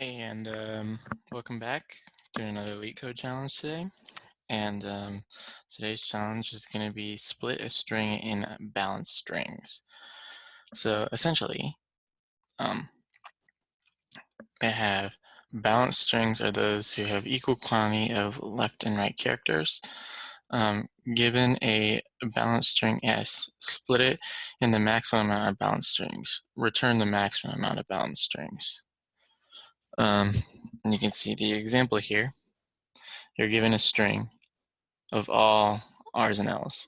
And welcome back to another LEETCODE challenge today. And today's challenge is going to be split a string in balanced strings. So essentially, we have balanced strings are those who have equal quantity of left and right characters. Given a balanced string S, split it in the maximum amount of balanced strings. Return the maximum amount of balanced strings. And you can see the example here. You're given a string of all R's and L's.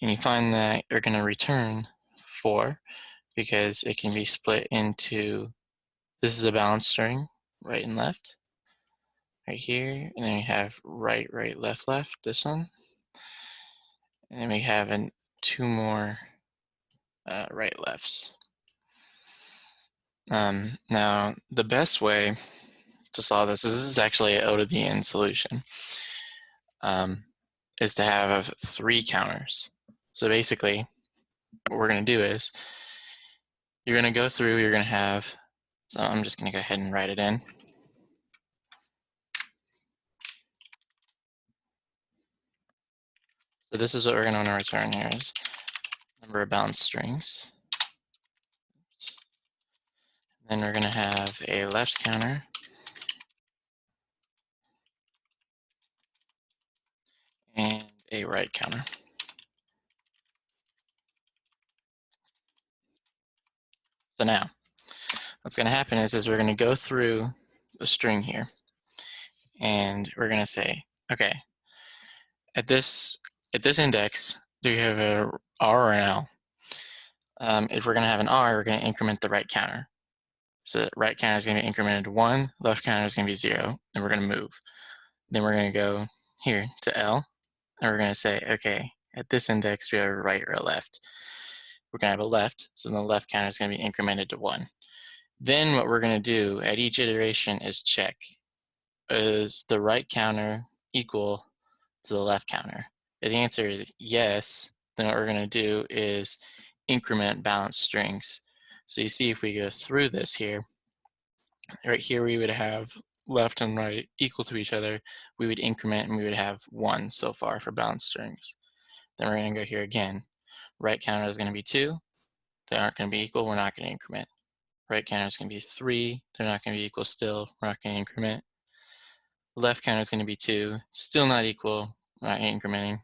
And you find that you're going to return 4 because it can be split into, this is a balanced string, right and left, right here. And then we have right, right, left, left, this one. And then we have two more right, lefts. Now, the best way to solve this is actually an O to the N solution. Is to have 3 counters. So basically, what we're going to do is, you're going to go through, you're going to have, so I'm just going to go ahead and write it in. So this is what we're going to want to return here is number of balanced strings. Then we're going to have a left counter. And a right counter. So now, what's going to happen is we're going to go through the string here. And we're going to say, okay, at this index, do you have a R or an L? If we're going to have an R, we're going to increment the right counter. So the right counter is going to be incremented to 1, left counter is going to be 0, and we're going to move. Then we're going to go here to L, and we're going to say, okay, at this index, we have a right or a left. We're going to have a left, so the left counter is going to be incremented to 1. Then what we're going to do at each iteration is check, is the right counter equal to the left counter? If the answer is yes, then what we're going to do is increment balanced strings. So you see if we go through this here, right here we would have left and right equal to each other. We would increment and we would have 1 so far for balanced strings. Then we're going to go here again. Right counter is going to be 2. They aren't going to be equal. We're not going to increment. Right counter is going to be 3. They're not going to be equal still. We're not going to increment. Left counter is going to be 2. Still not equal. We're not incrementing.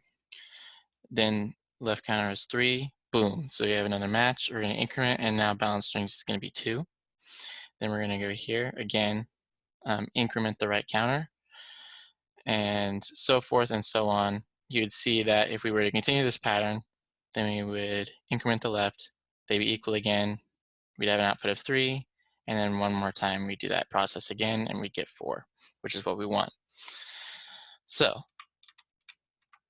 Then left counter is 3. Boom. So we have another match. We're going to increment, and now balanced strings is going to be 2. Then we're going to go here again, increment the right counter, and so forth and so on. You would see that if we were to continue this pattern, then we would increment the left, they'd be equal again, we'd have an output of 3, and then one more time we do that process again and we get 4, which is what we want. So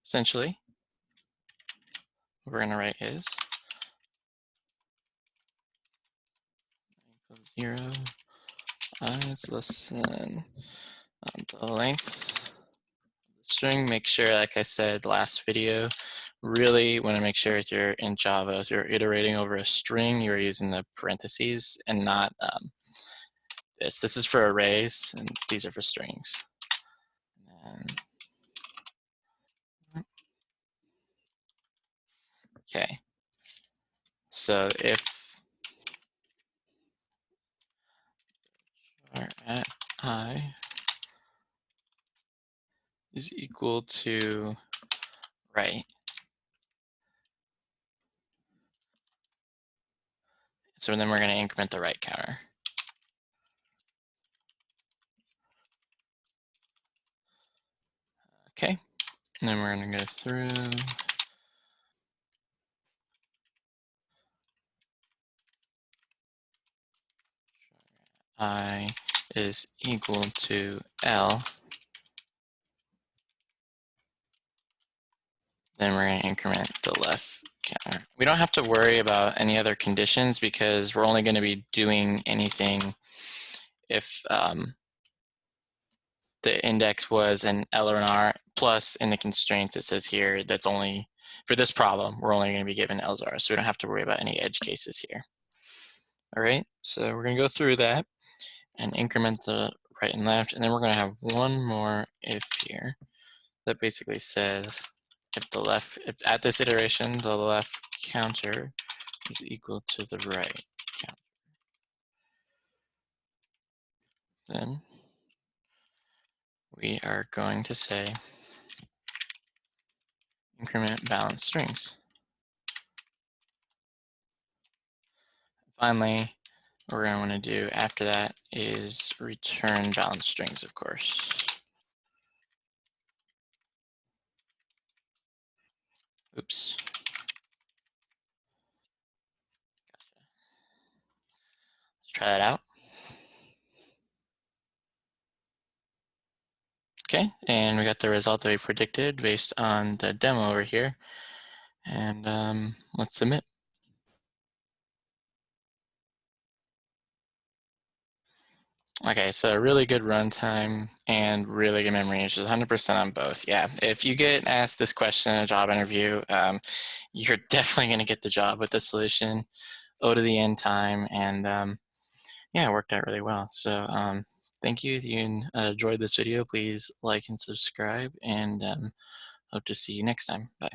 essentially, what we're going to write is 0 is less than the length of the string. Make sure, like I said last video, really want to make sure if you're in Java, if you're iterating over a string, you're using the parentheses and not this. This is for arrays, and these are for strings. Okay. So if at I is equal to right, so then we're going to increment the right counter. Okay, and then we're going to go through. I is equal to L. Then we're going to increment the left counter. We don't have to worry about any other conditions because we're only going to be doing anything if the index was an L or an R, plus in the constraints it says here that's only, for this problem, we're only going to be given L's or R's, so we don't have to worry about any edge cases here. All right, so we're going to go through that. and increment the right and left, and then we're going to have one more if here that basically says if at this iteration the left counter is equal to the right counter, then we are going to say increment balanced strings. Finally, what we're going to want to do after that is return balanced strings, of course. Oops. Let's try that out. Okay, and we got the result that we predicted based on the demo over here. And let's submit. Okay, so really good runtime and really good memory use, 100% on both. Yeah, if you get asked this question in a job interview, you're definitely going to get the job with this solution. O to the n time, and yeah, it worked out really well. So thank you. If you enjoyed this video, please like and subscribe, and hope to see you next time. Bye.